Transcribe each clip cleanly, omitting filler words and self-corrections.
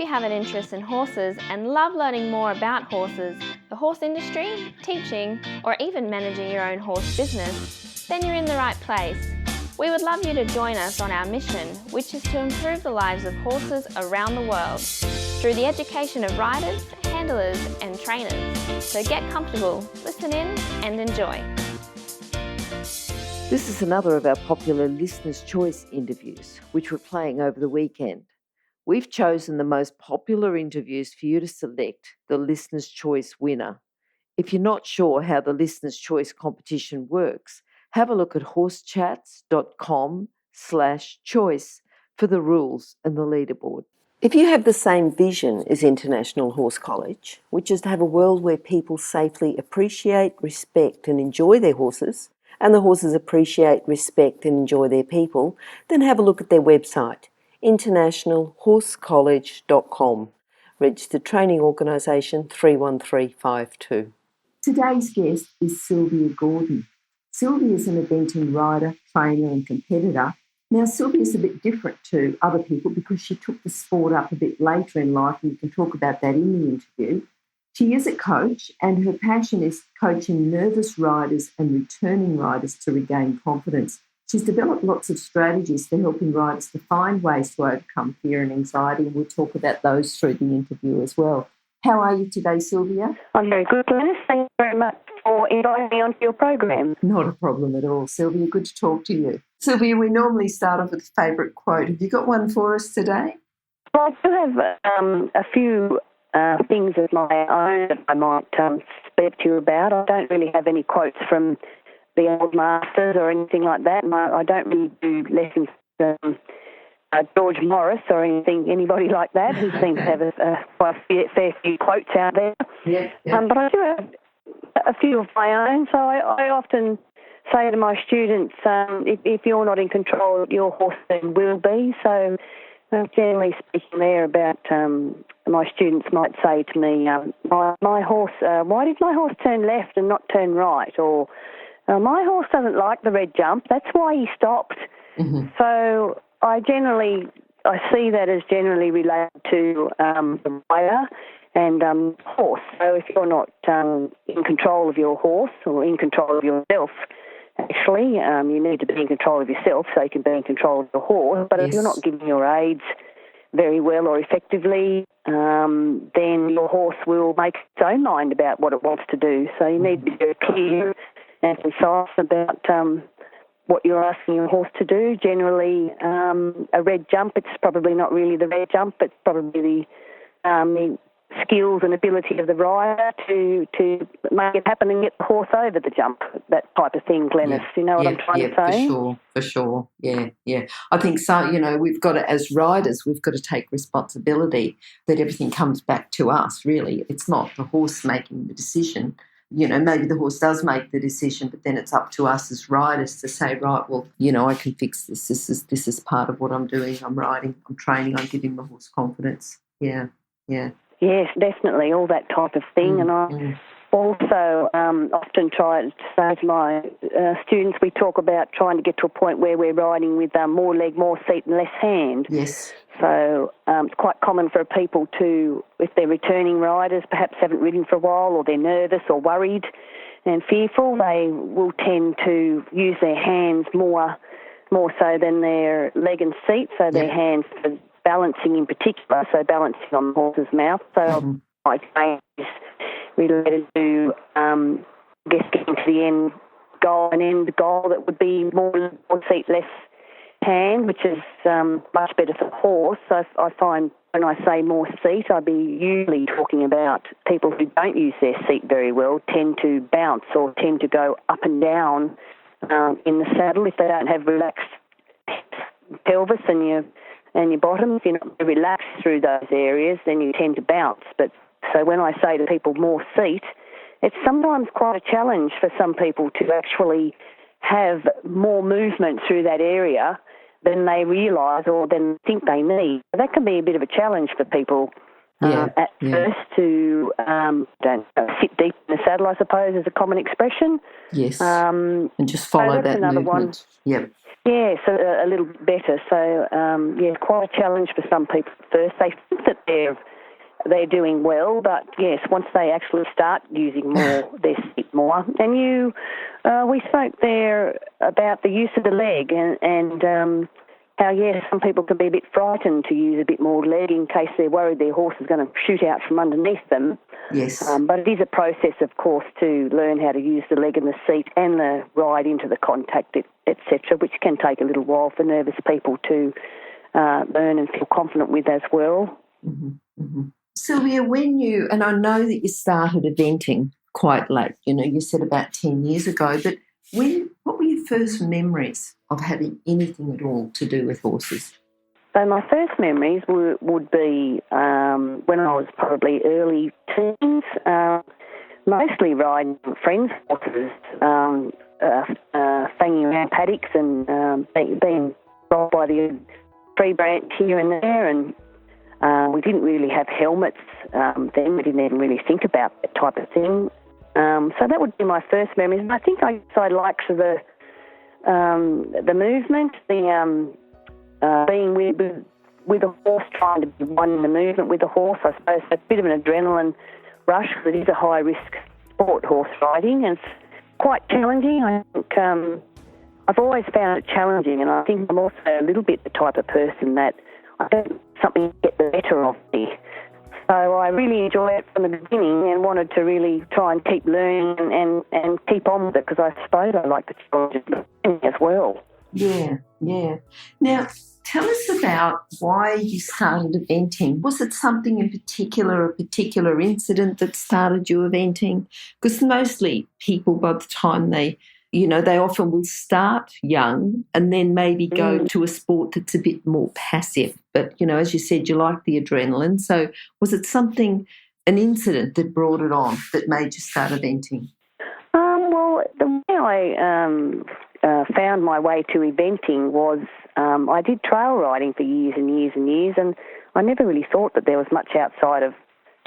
you have an interest in horses and love learning more about horses, the horse industry, teaching, or even managing your own horse business, then you're in the right place. We would love you to join us on our mission, which is to improve the lives of horses around the world through the education of riders, handlers, and trainers. So get comfortable, listen in, and enjoy. This is another of our popular Listener's Choice interviews, which we're playing over the weekend. We've chosen the most popular interviews for you to select the Listener's Choice winner. If you're not sure how the Listener's Choice competition works, have a look at horsechats.com/choice for the rules and the leaderboard. If you have the same vision as International Horse College, which is to have a world where people safely appreciate, respect and enjoy their horses, and the horses appreciate, respect and enjoy their people, then have a look at their website, internationalhorsecollege.com, registered training organisation 31352. Today's guest is Sylvia Gordon. Sylvia is an eventing rider, trainer and competitor. Now, Sylvia is a bit different to other people because she took the sport up a bit later in life, and you can talk about that in the interview. She is a coach, and her passion is coaching nervous riders and returning riders to regain confidence. She's developed lots of strategies for helping riders to find ways to overcome fear and anxiety, and we'll talk about those through the interview as well. How are you today, Sylvia? I'm very good, Glenys. Thank you very much for inviting me onto your program. Not a problem at all, Sylvia. Good to talk to you. Sylvia, we normally start off with a favourite quote. Have you got one for us today? Well, I do have a few things of my own that I might speak to you about. I don't really have any quotes from the old masters or anything like that, and I don't really do lessons from George Morris or anybody like that, who seems to have quite a fair few quotes out there. Yeah. But I do have a few of my own, so I often say to my students, if you're not in control, your horse then will be. So generally speaking there about my students might say to me, my horse, why did my horse turn left and not turn right? Or my horse doesn't like the red jump, that's why he stopped. Mm-hmm. So I see that as generally related to the rider and horse. So if you're not in control of your horse or in control of yourself, actually, you need to be in control of yourself so you can be in control of your horse. But if you're not giving your aids very well or effectively, then your horse will make its own mind about what it wants to do. So you need to be very clear and concise about what you're asking your horse to do. Generally, a red jump, it's probably not really the red jump, it's probably the skills and ability of the rider to make it happen and get the horse over the jump, that type of thing, Glenys. You know what I'm trying to say? For sure. Yeah. I think so, we've got to, as riders, we've got to take responsibility that everything comes back to us, really. It's not the horse making the decision. Maybe the horse does make the decision, but then it's up to us as riders to say, right, well, I can fix this. This is part of what I'm doing. I'm riding, I'm training, I'm giving the horse confidence. Yeah. Yes, definitely, all that type of thing. And I also often try to say to my students, we talk about trying to get to a point where we're riding with more leg, more seat and less hand. Yes. So it's quite common for people to, if they're returning riders, perhaps haven't ridden for a while, or they're nervous or worried and fearful, they will tend to use their hands more so than their leg and seat, so their hands for balancing in particular, so balancing on the horse's mouth. So my training is related to, getting to the end goal that would be more seat, less hand, which is much better for the horse. So I find when I say more seat, I'd be usually talking about people who don't use their seat very well, tend to bounce or tend to go up and down in the saddle if they don't have relaxed pelvis and your bottom. If you're not very relaxed through those areas, then you tend to bounce. But so when I say to people more seat, it's sometimes quite a challenge for some people to actually have more movement through that area than they realise or than think they need. That can be a bit of a challenge for people at first to sit deep in the saddle, I suppose, is a common expression. Yes, and just follow so that another movement. One. Yep. Yeah, so a little better. So, quite a challenge for some people at first. They think that they're doing well, but yes, once they actually start using more, they sit more. And we spoke there about the use of the leg and how, yes, some people can be a bit frightened to use a bit more leg in case they're worried their horse is going to shoot out from underneath them. Yes. But it is a process, of course, to learn how to use the leg and the seat and the ride into the contact, etc., which can take a little while for nervous people to learn and feel confident with as well. Mm-hmm. Mm-hmm. Sylvia, and I know that you started eventing quite late, you said about 10 years ago, but what were your first memories of having anything at all to do with horses? So my first memories would be when I was probably early teens, mostly riding friends' horses, fanging around paddocks and being rolled by the tree branch here and there, and we didn't really have helmets then. We didn't even really think about that type of thing. So that would be my first memories. And I think I liked the movement, being with a horse, trying to be one in the movement with a horse. I suppose a bit of an adrenaline rush because it is a high-risk sport, horse riding, and it's quite challenging. I think I've always found it challenging, and I think I'm also a little bit the type of person that I don't something get the better of me. So I really enjoyed it from the beginning and wanted to really try and keep learning and keep on with it because I suppose I like the challenges as well. Yeah. Now, tell us about why you started eventing. Was it something in particular, a particular incident that started you eventing? Because mostly people, by the time they often will start young and then maybe go to a sport that's a bit more passive. But, as you said, you like the adrenaline. So was it an incident that brought it on that made you start eventing? Well, the way I found my way to eventing was I did trail riding for years and years and years, and I never really thought that there was much outside of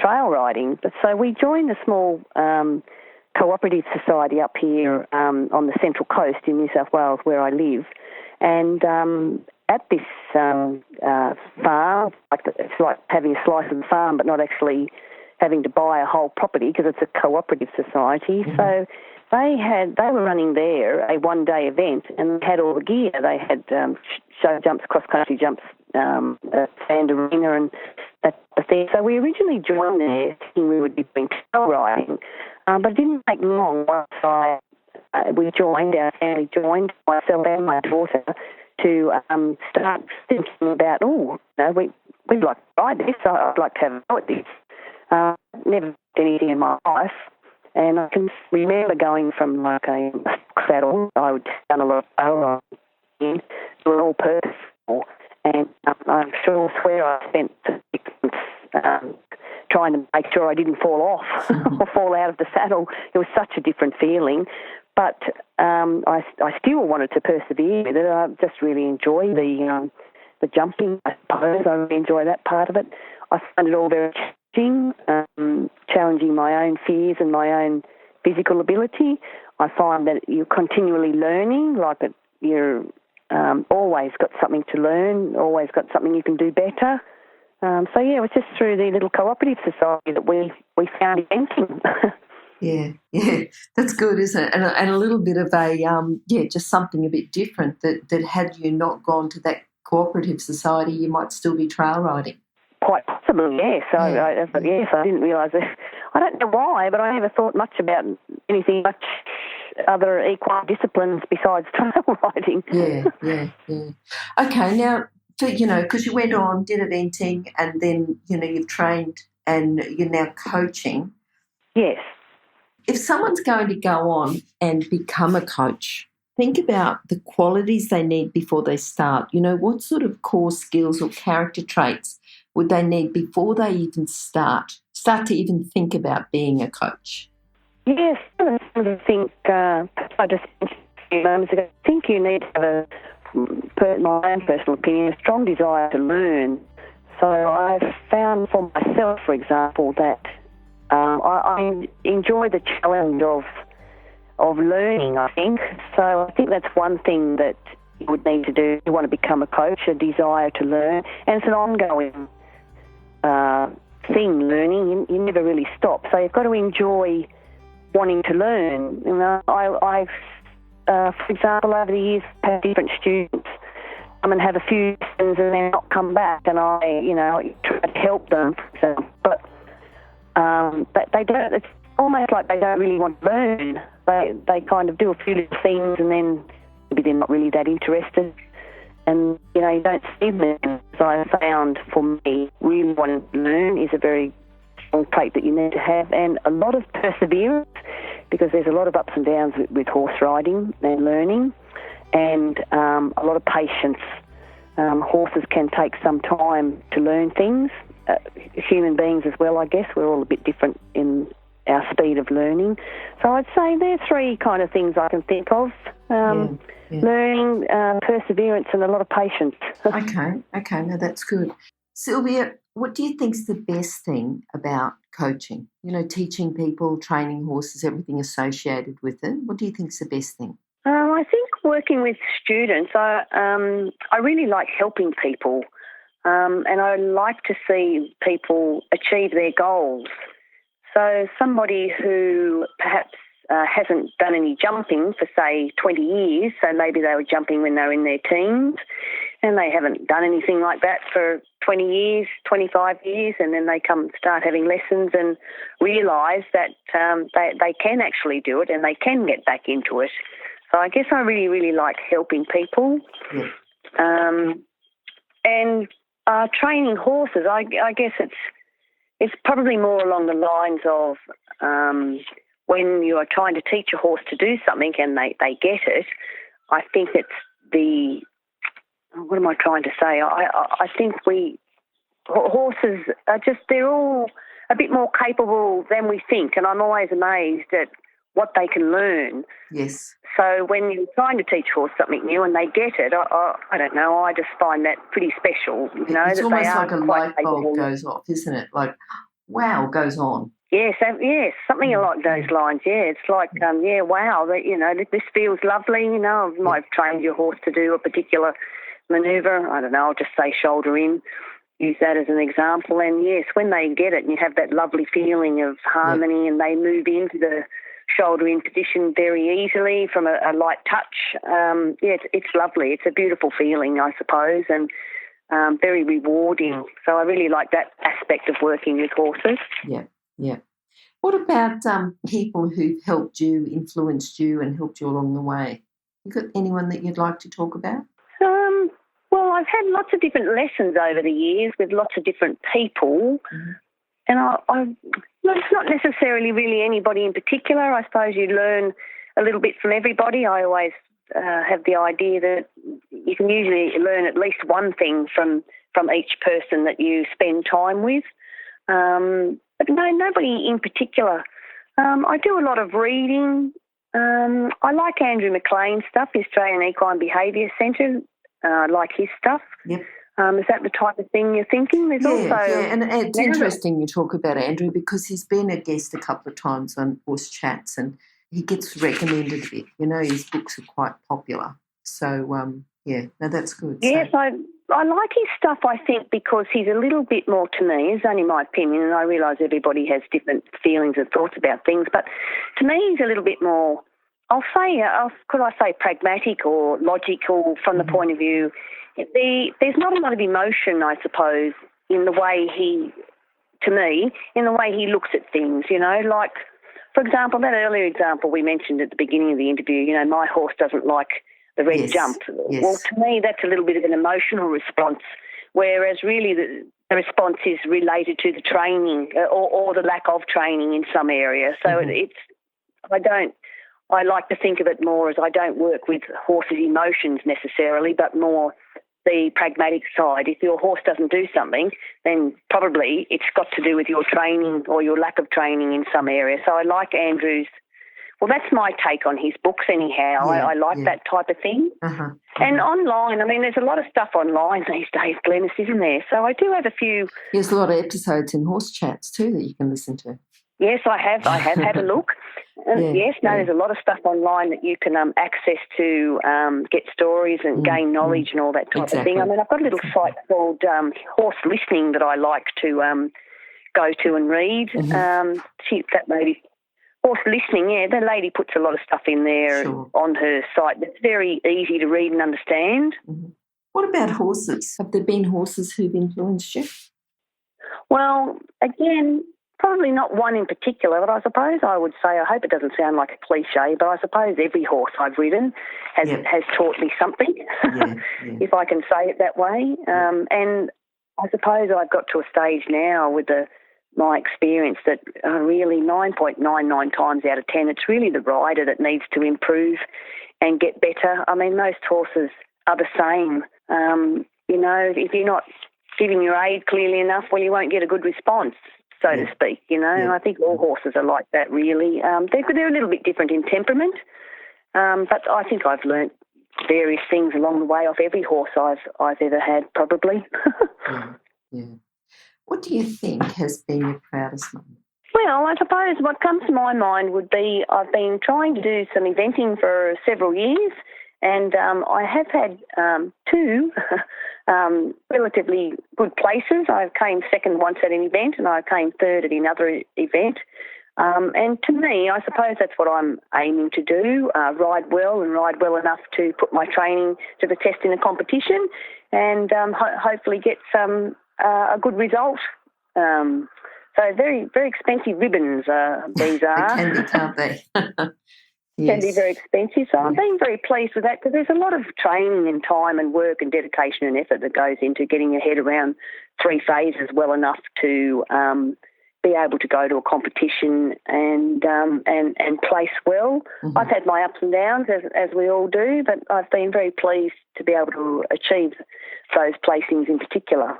trail riding. But so we joined a small cooperative society up here on the Central Coast in New South Wales where I live. And at this farm, it's like having a slice of the farm but not actually having to buy a whole property because it's a cooperative society. Mm-hmm. So they were running there a one-day event and they had all the gear. They had show jumps, cross-country jumps, a sand arena and that thing. So we originally joined there thinking we would be doing trail riding. But it didn't take long once our family joined, myself and my daughter, to start thinking about, we'd like to ride this, so I'd like to have a go at this. Never did anything in my life. And I can remember going from like a saddle, I would done a lot of trail riding, to an all-purpose saddle. And I'm sure I spent 6 months trying to make sure I didn't fall off or fall out of the saddle. It was such a different feeling. But I still wanted to persevere with it. I just really enjoy the jumping, I suppose. I really enjoy that part of it. I find it all very challenging my own fears and my own physical ability. I find that you're continually learning, like you're always got something to learn, always got something you can do better. It was just through the little cooperative society that we found eventing. Yeah, that's good, isn't it? And a little bit of just something a bit different that had you not gone to that cooperative society, you might still be trail riding. Quite possibly, yes. I didn't realise it. I don't know why, but I never thought much about anything much other equine disciplines besides trail riding. Yeah. Okay, now, because you went on, did eventing, and then, you've trained and you're now coaching. Yes. If someone's going to go on and become a coach, think about the qualities they need before they start. What sort of core skills or character traits would they need before they even start to even think about being a coach? Yes, I think I just mentioned a few moments ago, I think you need to have my own personal opinion, a strong desire to learn. So I've found for myself, for example, that I enjoy the challenge of learning, I think. So I think that's one thing that you would need to do if you want to become a coach, a desire to learn. And it's an ongoing thing, learning. You never really stop. So you've got to enjoy wanting to learn. You know, I've, for example, over the years, had different students come and have a few lessons and then not come back, and I try to help them, for example. But they don't. It's almost like they don't really want to learn. They kind of do a few little things and then maybe they're not really that interested. And, you don't see them. So I found, for me, really wanting to learn is a very strong trait that you need to have, and a lot of perseverance, because there's a lot of ups and downs with horse riding and learning, and a lot of patience. Horses can take some time to learn things. Human beings as well, I guess. We're all a bit different in our speed of learning. So I'd say there's three kind of things I can think of. Learning, perseverance, and a lot of patience. Okay, no, that's good. Sylvia, what do you think's the best thing about coaching? Teaching people, training horses, everything associated with it. What do you think's the best thing? I think working with students, I really like helping people, and I like to see people achieve their goals. So somebody who perhaps hasn't done any jumping for, say, 20 years, so maybe they were jumping when they were in their teens, and they haven't done anything like that for 20 years, 25 years, and then they come start having lessons and realise that they can actually do it and they can get back into it. So I guess I really, really like helping people. And training horses, I guess it's probably more along the lines of when you are trying to teach a horse to do something and they get it. I think it's what am I trying to say? I think horses are they're all a bit more capable than we think, and I'm always amazed at what they can learn. Yes. So when you're trying to teach a horse something new and they get it, I don't know, I just find that pretty special. It's almost like a light bulb goes off, isn't it? Like, wow, goes on. Yes, something along those lines. Yeah, it's like, wow, this feels lovely. I might have trained your horse to do a particular manoeuvre. I don't know, I'll just say shoulder in, use that as an example. And yes, when they get it and you have that lovely feeling of harmony and they move into the shoulder in position very easily from a light touch, it's lovely. It's a beautiful feeling, I suppose, and very rewarding. So I really like that aspect of working with horses. Yeah. What about people who've helped you, influenced you and helped you along the way? You got anyone that you'd like to talk about? Well, I've had lots of different lessons over the years with lots of different people. Mm-hmm. And it's not necessarily really anybody in particular. I suppose you learn a little bit from everybody. I always have the idea that you can usually learn at least one thing from each person that you spend time with. But no, nobody in particular. I do a lot of reading. I like Andrew McLean's stuff, the Australian Equine Behaviour Centre. I like his stuff. Yep. Is that the type of thing you're thinking? And it's interesting you talk about Andrew because he's been a guest a couple of times on Horse Chats and he gets recommended a bit. His books are quite popular. So, that's good. Yes, I like his stuff, I think, because he's a little bit more, to me, it's only my opinion, and I realise everybody has different feelings and thoughts about things, but to me he's a little bit more, could I say pragmatic or logical from the point of view. There's not a lot of emotion, I suppose, in the way he looks at things, like, for example, that earlier example we mentioned at the beginning of the interview, my horse doesn't like the red jump. Yes. Well, to me, that's a little bit of an emotional response, whereas really the response is related to the training or the lack of training in some areas. So I like to think of it more as I don't work with horses' emotions necessarily, but more the pragmatic side. If your horse doesn't do something, then probably it's got to do with your training or your lack of training in some area. So I like Andrew's. Well, that's my take on his books anyhow. I like that type of thing. And online, there's a lot of stuff online these days, Glenys, isn't there? So I do have a few. There's a lot of episodes in Horse Chats too that you can listen to. Yes, I have. I have had a look. There's a lot of stuff online that you can access to get stories and gain knowledge and all that type of thing. I've got a little site called Horse Listening that I like to go to and read. Mm-hmm. That lady, horse listening, the lady puts a lot of stuff in there on her site that's very easy to read and understand. Mm-hmm. What about horses? Have there been horses who've influenced you? Well, again, probably not one in particular, but I suppose I would say, I hope it doesn't sound like a cliche, but I suppose every horse I've ridden has taught me something, if I can say it that way. And I suppose I've got to a stage now with my experience that really 9.99 times out of 10, it's really the rider that needs to improve and get better. I mean, most horses are the same. If you're not giving your aid clearly enough, well, you won't get a good response, so to speak, And I think all horses are like that, really. They're a little bit different in temperament, but I think I've learnt various things along the way off every horse I've ever had, probably. What do you think has been your proudest moment? Well, I suppose what comes to my mind would be I've been trying to do some eventing for several years, and I have had two relatively good places. I came second once at an event and I came third at another event. And to me, I suppose that's what I'm aiming to do, ride well and ride well enough to put my training to the test in a competition and hopefully get a good result. So very, very expensive ribbons these are. They can be, can't they? Can be very expensive. So I've been very pleased with that because there's a lot of training and time and work and dedication and effort that goes into getting your head around three phases well enough to be able to go to a competition and place well. Mm-hmm. I've had my ups and downs, as we all do, but I've been very pleased to be able to achieve those placings in particular.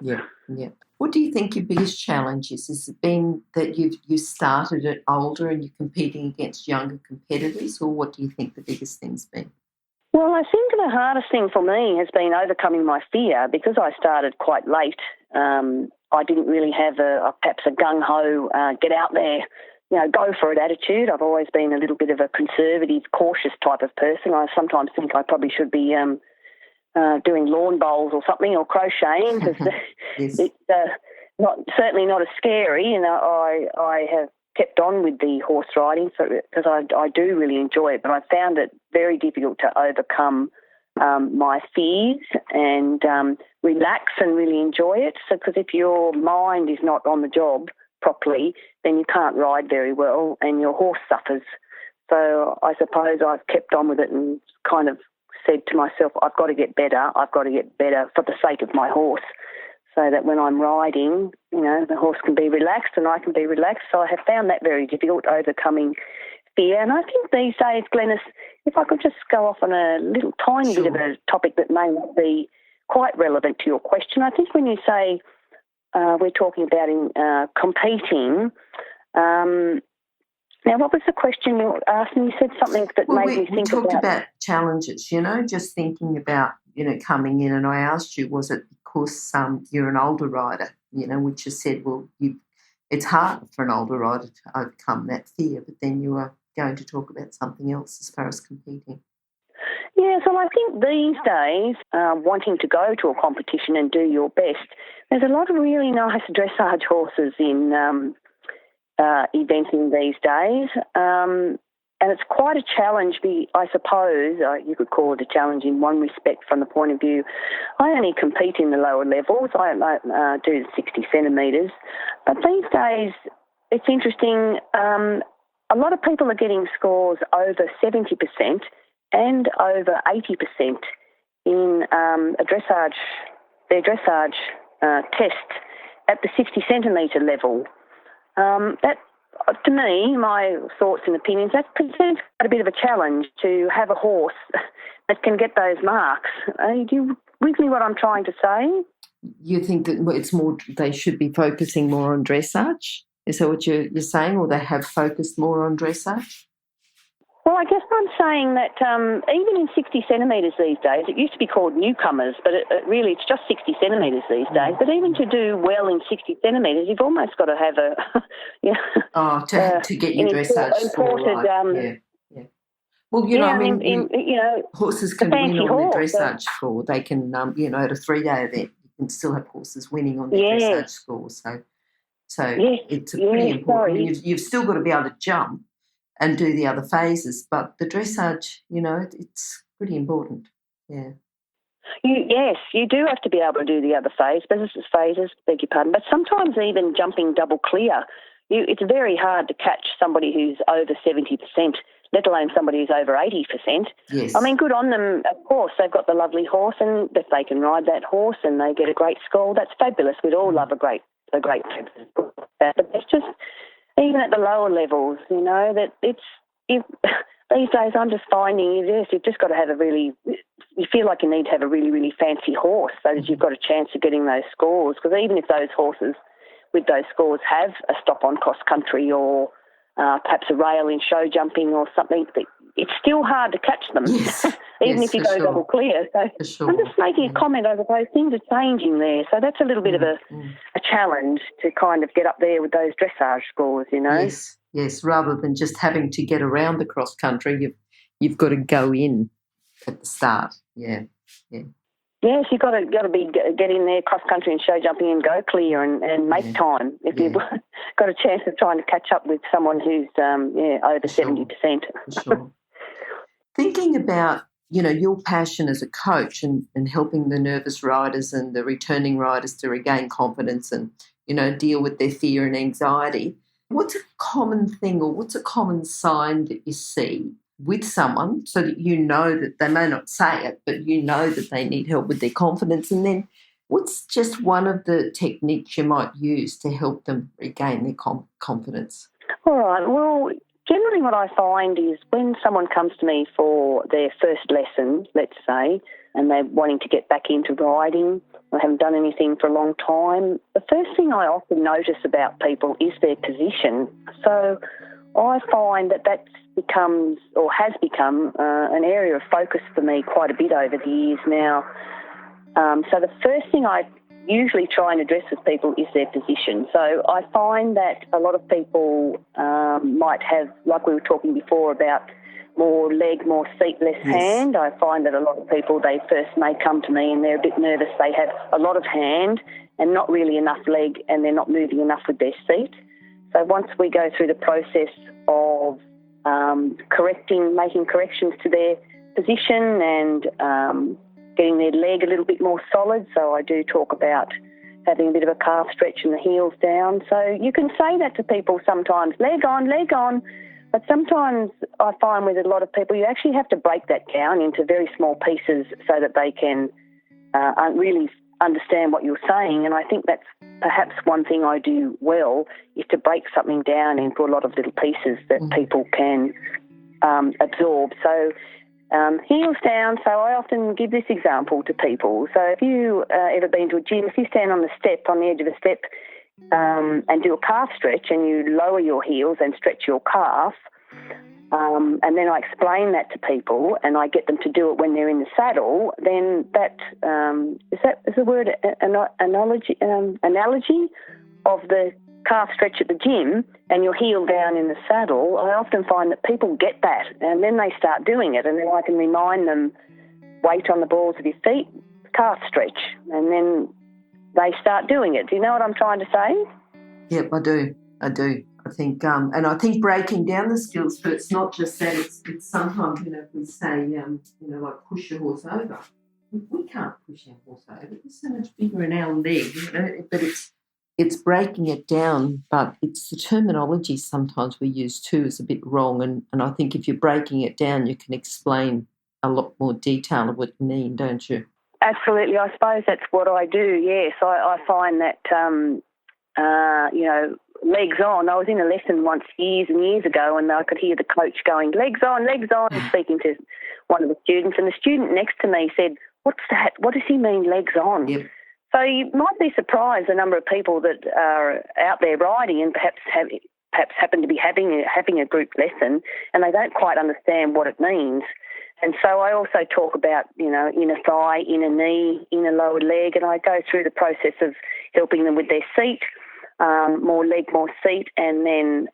Yeah. What do you think your biggest challenge is? Has it been that you started it older and you're competing against younger competitors, or what do you think the biggest thing's been? Well, I think the hardest thing for me has been overcoming my fear because I started quite late. I didn't really have perhaps a gung-ho, get out there, go for it attitude. I've always been a little bit of a conservative, cautious type of person. I sometimes think I probably should be doing lawn bowls or something, or crocheting, because yes. It's certainly not as scary. I have kept on with the horse riding because I do really enjoy it, but I found it very difficult to overcome my fears and relax and really enjoy it. So, because if your mind is not on the job properly, then you can't ride very well and your horse suffers. So I suppose I've kept on with it and kind of said to myself, I've got to get better for the sake of my horse, so that when I'm riding, the horse can be relaxed and I can be relaxed. So I have found that very difficult, overcoming fear. And I think these days, Glenys, if I could just go off on a little tiny bit of a topic that may not be quite relevant to your question, I think when you say we're talking about in competing, now, what was the question you asked me? You said something that made me think we talked about challenges, just thinking about, coming in, and I asked you, was it because you're an older rider, which you said, well, it's hard for an older rider to overcome that fear, but then you are going to talk about something else as far as competing. Yeah, so I think these days, wanting to go to a competition and do your best, there's a lot of really nice dressage horses in eventing these days, and it's quite a challenge. I suppose you could call it a challenge in one respect from the point of view, I only compete in the lower levels. I do 60 centimetres, but these days it's interesting. A lot of people are getting scores over 70% and over 80% in their dressage test at the 60 centimetre level. That, to me, my thoughts and opinions, that presents quite a bit of a challenge to have a horse that can get those marks. Do you with me what I'm trying to say? You think that it's more, they should be focusing more on dressage? Is that what you're saying, or they have focused more on dressage? Well, I guess I'm saying that even in 60 centimetres these days, it used to be called newcomers, but really it's just 60 centimetres these days. But even to do well in 60 centimetres, you've almost got to have to get your dressage score right. Yeah. Well, horses can win on their dressage score. They can, at a 3-day event, you can still have horses winning on their dressage score. So So Yes, it's a pretty yes, important. sorry. You've still got to be able to jump and do the other phases, but the dressage, it's pretty important. Yeah. Yes, you do have to be able to do the other phases, beg your pardon, but sometimes even jumping double clear, it's very hard to catch somebody who's over 70%, let alone somebody who's over 80%. Yes. I mean, good on them, of course. They've got the lovely horse, and if they can ride that horse and they get a great score, that's fabulous. We'd all love a great but it's just, even at the lower levels, that these days I'm just finding, you've just got to have you feel like you need to have a really, really fancy horse so that you've got a chance of getting those scores. Because even if those horses with those scores have a stop on cross country or perhaps a rail in show jumping or something, it's still hard to catch them, yes. even if you go double clear. So I'm just making a comment over those things are changing there. So that's a little bit of a challenge to kind of get up there with those dressage scores, Yes, rather than just having to get around the cross country, you've got to go in at the start. Yeah. Yes, you've got to get in there, cross country and show jumping and go clear and make time if you've got a chance of trying to catch up with someone who's over 70%. For sure. Thinking about, your passion as a coach and helping the nervous riders and the returning riders to regain confidence and, deal with their fear and anxiety, what's a common thing or what's a common sign that you see with someone so that that they may not say it, but that they need help with their confidence? And then what's just one of the techniques you might use to help them regain their confidence? All right. Well, generally what I find is when someone comes to me for their first lesson, let's say, and they're wanting to get back into riding, or haven't done anything for a long time, the first thing I often notice about people is their position. So I find that becomes or has become an area of focus for me quite a bit over the years now. So the first thing I usually try and address with people is their position. So I find that a lot of people might have, like we were talking before about more leg, more seat, less hand. I find that a lot of people, they first may come to me and they're a bit nervous. They have a lot of hand and not really enough leg, and they're not moving enough with their seat. So once we go through the process of making corrections to their position and getting their leg a little bit more solid, so I do talk about having a bit of a calf stretch and the heels down. So you can say that to people sometimes, leg on, but sometimes I find with a lot of people you actually have to break that down into very small pieces so that they can really understand what you're saying. And I think that's perhaps one thing I do well is to break something down into a lot of little pieces that people can absorb. So heels down, so I often give this example to people. So if you ever been to a gym, if you stand on the edge of a step and do a calf stretch and you lower your heels and stretch your calf, and then I explain that to people and I get them to do it when they're in the saddle, then that is the word analogy of the calf stretch at the gym and your heel down in the saddle. I often find that people get that and then they start doing it, and then I can remind them, weight on the balls of your feet, calf stretch, and then they start doing it. Do you know what I'm trying to say? Yep, I do. I think, and I think breaking down the skills, but it's not just that. It's sometimes, we say, like push your horse over. We can't push our horse over. It's so much bigger in our leg, but it's breaking it down. But it's the terminology sometimes we use too is a bit wrong. And I think if you're breaking it down, you can explain a lot more detail of what you mean, don't you? Absolutely. I suppose that's what I do, yes. I find that, legs on. I was in a lesson once years and years ago and I could hear the coach going, legs on, speaking to one of the students. And the student next to me said, what's that? What does he mean, legs on? Yep. So you might be surprised the number of people that are out there riding and perhaps happen to be having a group lesson and they don't quite understand what it means. And so I also talk about, inner thigh, inner knee, inner lower leg, and I go through the process of helping them with their seat, more leg, more seat, and then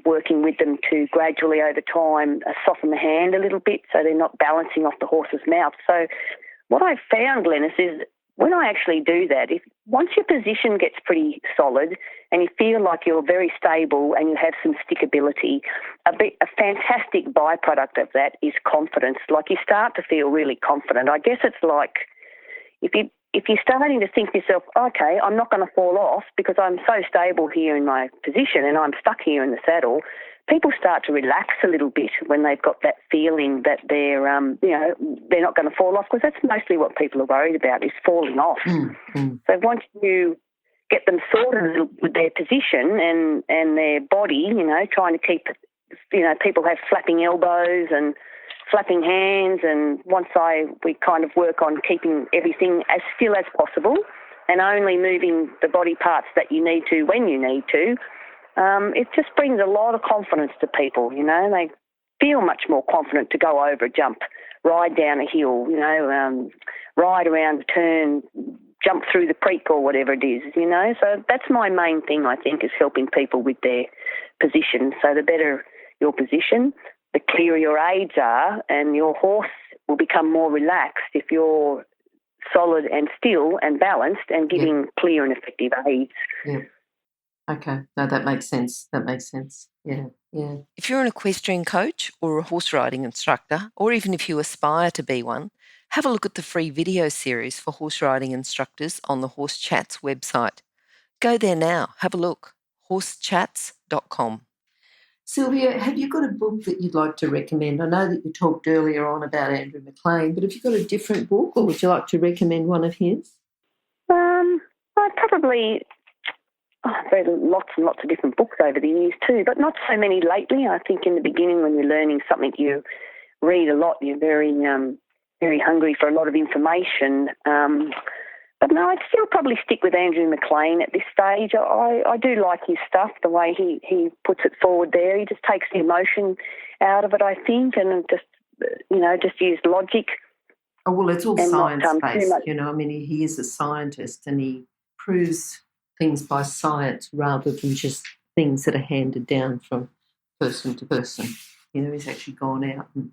working with them to gradually over time soften the hand a little bit so they're not balancing off the horse's mouth. So what I've found, Glenys, is when I actually do that, once your position gets pretty solid and you feel like you're very stable and you have some stickability, a fantastic byproduct of that is confidence. Like you start to feel really confident. I guess it's like if you're starting to think to yourself, okay, I'm not going to fall off because I'm so stable here in my position and I'm stuck here in the saddle, people start to relax a little bit when they've got that feeling that they're not going to fall off, because that's mostly what people are worried about, is falling off. So once you get them sorted with their position and their body, trying to keep, people have flapping elbows and flapping hands, and once we kind of work on keeping everything as still as possible and only moving the body parts that you need to when you need to, it just brings a lot of confidence to people, They feel much more confident to go over a jump, ride down a hill, ride around a turn, jump through the creek or whatever it is, So that's my main thing, I think, is helping people with their position. So the better your position, the clearer your aids are, and your horse will become more relaxed if you're solid and still and balanced and giving clear and effective aids. Yeah. Okay. No, that makes sense. Yeah. If you're an equestrian coach or a horse riding instructor, or even if you aspire to be one, have a look at the free video series for horse riding instructors on the Horse Chats website. Go there now. Have a look. horsechats.com. Sylvia, have you got a book that you'd like to recommend? I know that you talked earlier on about Andrew McLean, but have you got a different book, or would you like to recommend one of his? I'd probably... I've read lots and lots of different books over the years too, but not so many lately. I think in the beginning when you're learning something, you read a lot. You're very, very hungry for a lot of information. But no, I'd still probably stick with Andrew McLean at this stage. I do like his stuff, the way he puts it forward there. He just takes the emotion out of it, I think, and just use logic. Oh, well, it's all science-based, he is a scientist and he proves things by science rather than just things that are handed down from person to person. He's actually gone out and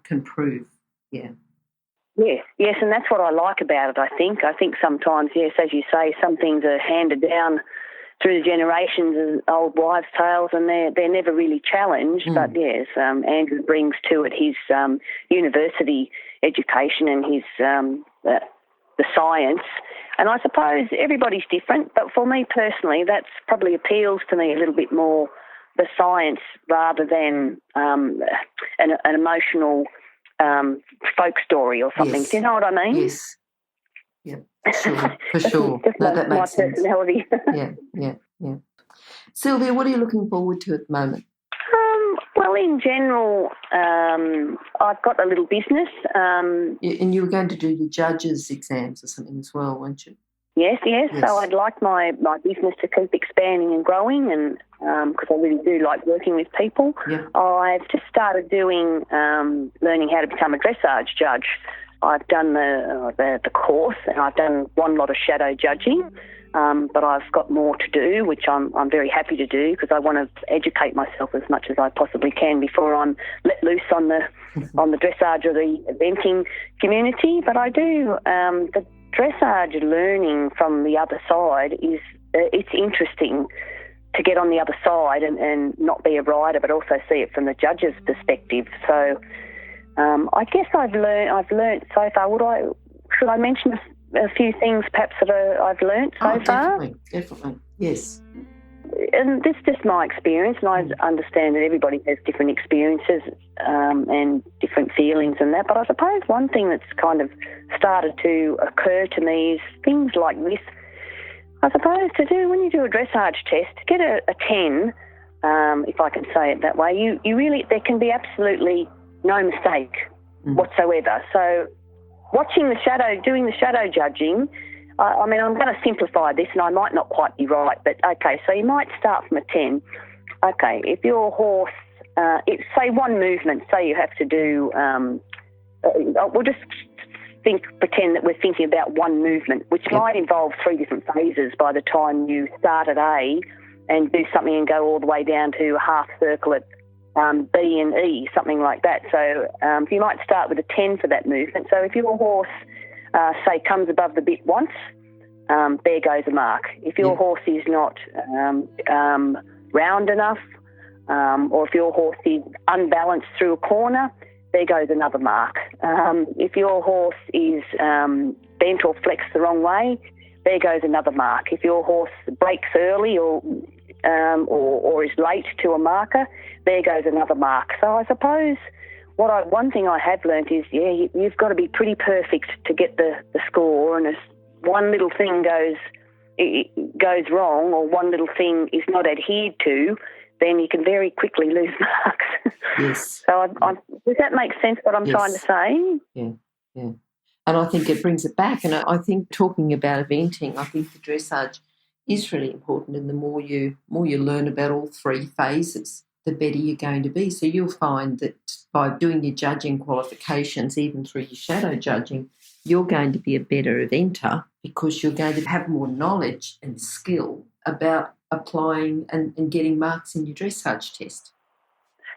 can prove, Yes, and that's what I like about it, I think. I think sometimes, yes, as you say, some things are handed down through the generations as old wives' tales and they're never really challenged. But, yes, Andrew brings to it his university education and his the science. And I suppose everybody's different, but for me personally, that's probably appeals to me a little bit more, the science, rather than an emotional folk story or something. Yes. Do you know what I mean? Yes. Yeah, for sure. Just that makes sense. personality. Yeah. Sylvia, what are you looking forward to at the moment? Well, in general, I've got a little business. And you were going to do the judges' exams or something as well, weren't you? Yes. So I'd like my business to keep expanding and growing, and because I really do like working with people. Yeah. I've just started doing learning how to become a dressage judge. I've done the course, and I've done one lot of shadow judging. But I've got more to do, which I'm very happy to do, because I want to educate myself as much as I possibly can before I'm let loose on the dressage or the eventing community. But I do the dressage learning from the other side is it's interesting to get on the other side and not be a rider, but also see it from the judge's perspective. So I guess I've learnt so far. Should I mention a few things perhaps that I've learnt so far? Definitely, yes. And this is just my experience, and I understand that everybody has different experiences and different feelings and that, but I suppose one thing that's kind of started to occur to me is things like this. I suppose when you do a dressage test, to get a 10, if I can say it that way, you really, there can be absolutely no mistake whatsoever. So watching doing the shadow judging, I mean, I'm going to simplify this and I might not quite be right, but okay, so you might start from a 10. Okay, if your horse, say one movement, say you have to do, we'll just pretend that we're thinking about one movement, which might involve 3 different phases by the time you start at A and do something and go all the way down to a half circle at B and E, something like that. So you might start with a 10 for that movement. So if your horse say, comes above the bit once, there goes a mark. If your horse is not round enough, or if your horse is unbalanced through a corner, there goes another mark. If your horse is bent or flexed the wrong way, there goes another mark. If your horse breaks early or is late to a marker, there goes another mark. So I suppose one thing I have learnt is, you've got to be pretty perfect to get the score, and if one little thing goes wrong or one little thing is not adhered to, then you can very quickly lose marks. Yes. So does that make sense, what I'm trying to say? Yeah. And I think it brings it back. And I think talking about eventing, I think the dressage is really important. And the more you learn about all three phases, the better you're going to be. So you'll find that by doing your judging qualifications, even through your shadow judging, you're going to be a better eventer because you're going to have more knowledge and skill about applying and getting marks in your dressage test.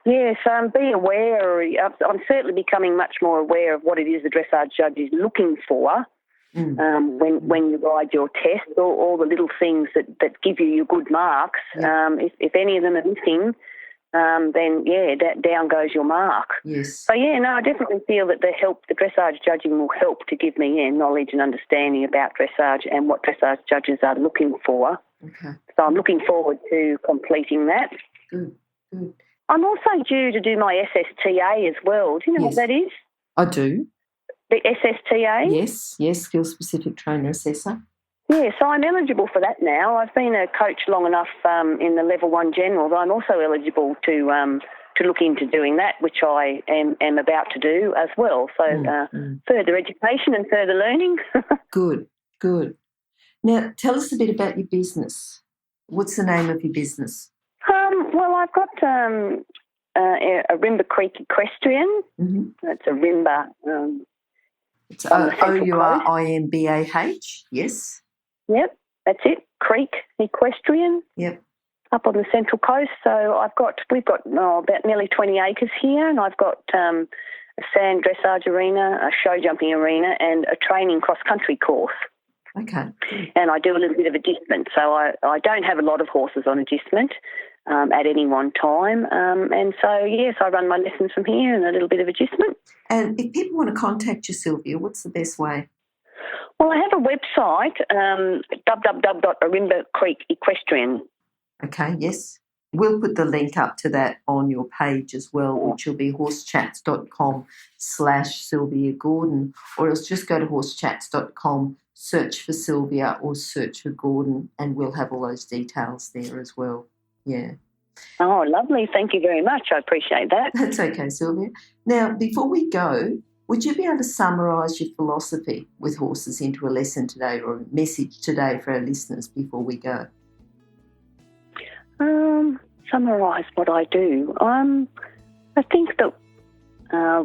Yes, be aware. I'm certainly becoming much more aware of what it is the dressage judge is looking for when you ride your test, all the little things that give you your good marks. Yeah. If any of them are missing, then down goes your mark. Yes. So I definitely feel that the dressage judging will help to give me knowledge and understanding about dressage and what dressage judges are looking for. Okay. So I'm looking forward to completing that. Good. I'm also due to do my SSTA as well. Do you know what that is? I do. The SSTA? Yes, Skill Specific Trainer Assessor. Yeah, so I'm eligible for that now. I've been a coach long enough in the Level 1 General that I'm also eligible to look into doing that, which I am about to do as well. So further education and further learning. Good. Now, tell us a bit about your business. What's the name of your business? Well, I've got a Rimba Creek Equestrian. Mm-hmm. That's a Rimba. It's OURIMBAH, yes? Yep, that's it. Creek Equestrian. Yep. Up on the Central Coast. So we've got about nearly 20 acres here, and I've got a sand dressage arena, a show jumping arena, and a training cross-country course. Okay. And I do a little bit of agistment. So I don't have a lot of horses on agistment at any one time. And so, yes, I run my lessons from here and a little bit of agistment. And if people want to contact you, Sylvia, what's the best way? Well, I have a website, www.arimbacreekequestrian. Okay, yes. We'll put the link up to that on your page as well, which will be horsechats.com/Sylvia Gordon, or else just go to horsechats.com, search for Sylvia or search for Gordon, and we'll have all those details there as well. Yeah. Oh, lovely. Thank you very much. I appreciate that. That's okay, Sylvia. Now, before we go, would you be able to summarise your philosophy with horses into a lesson today or a message today for our listeners before we go? Summarise what I do. I think that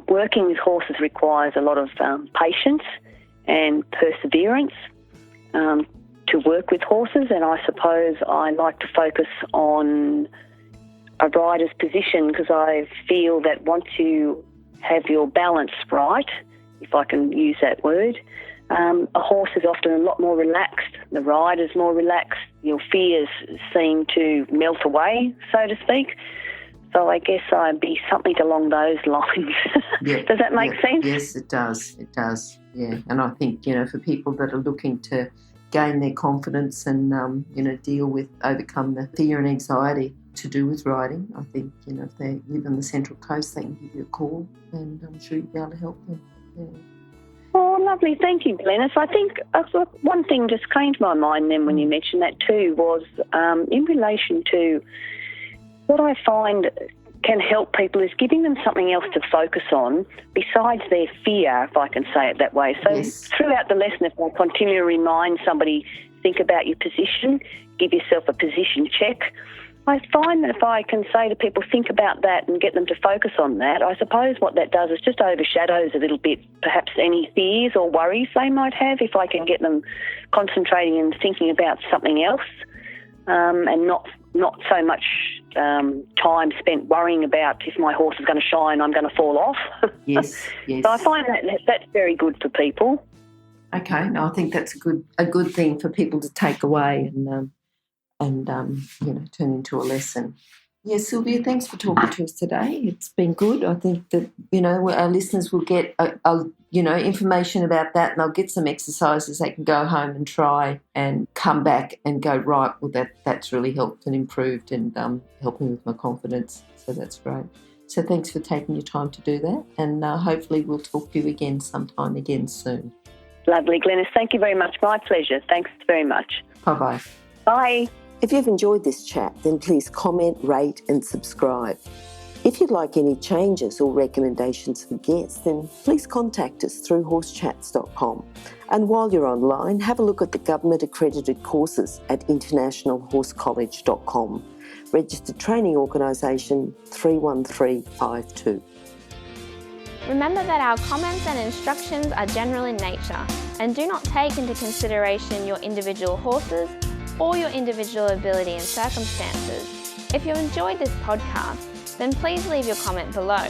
working with horses requires a lot of patience and perseverance to work with horses, and I suppose I like to focus on a rider's position because I feel that once you have your balance right, if I can use that word, a horse is often a lot more relaxed. The rider's more relaxed. Your fears seem to melt away, so to speak. So I guess I'd be something along those lines. Yep, Does that make sense? Yes, it does. It does, yeah. And I think, for people that are looking to gain their confidence and, overcome the fear and anxiety to do with riding, I think, if they live on the Central Coast, they can give you a call and I'm sure you'll be able to help them. Yeah. Oh, lovely. Thank you, Glenys. I think one thing just came to my mind then when you mentioned that too was in relation to what I find can help people is giving them something else to focus on besides their fear, if I can say it that way. So yes. Throughout the lesson, if I continually remind somebody, think about your position, give yourself a position check, I find that if I can say to people, think about that and get them to focus on that, I suppose what that does is just overshadows a little bit perhaps any fears or worries they might have if I can get them concentrating and thinking about something else and not so much time spent worrying about if my horse is going to shy and I'm going to fall off. Yes. So I find that that's very good for people. Okay, no, I think that's a good thing for people to take away and turn into a lesson. Yeah, Sylvia, thanks for talking to us today. It's been good. I think that, our listeners will get, information about that, and they'll get some exercises they can go home and try and come back and go, right, well, that's really helped and improved and helping with my confidence. So that's great. So thanks for taking your time to do that, and hopefully we'll talk to you again sometime again soon. Lovely, Glenys. Thank you very much. My pleasure. Thanks very much. Bye-bye. Bye. If you've enjoyed this chat, then please comment, rate and subscribe. If you'd like any changes or recommendations for guests, then please contact us through horsechats.com. And while you're online, have a look at the government-accredited courses at internationalhorsecollege.com. Registered Training Organisation 31352. Remember that our comments and instructions are general in nature and do not take into consideration your individual horses or your individual ability and circumstances. If you enjoyed this podcast, then please leave your comment below.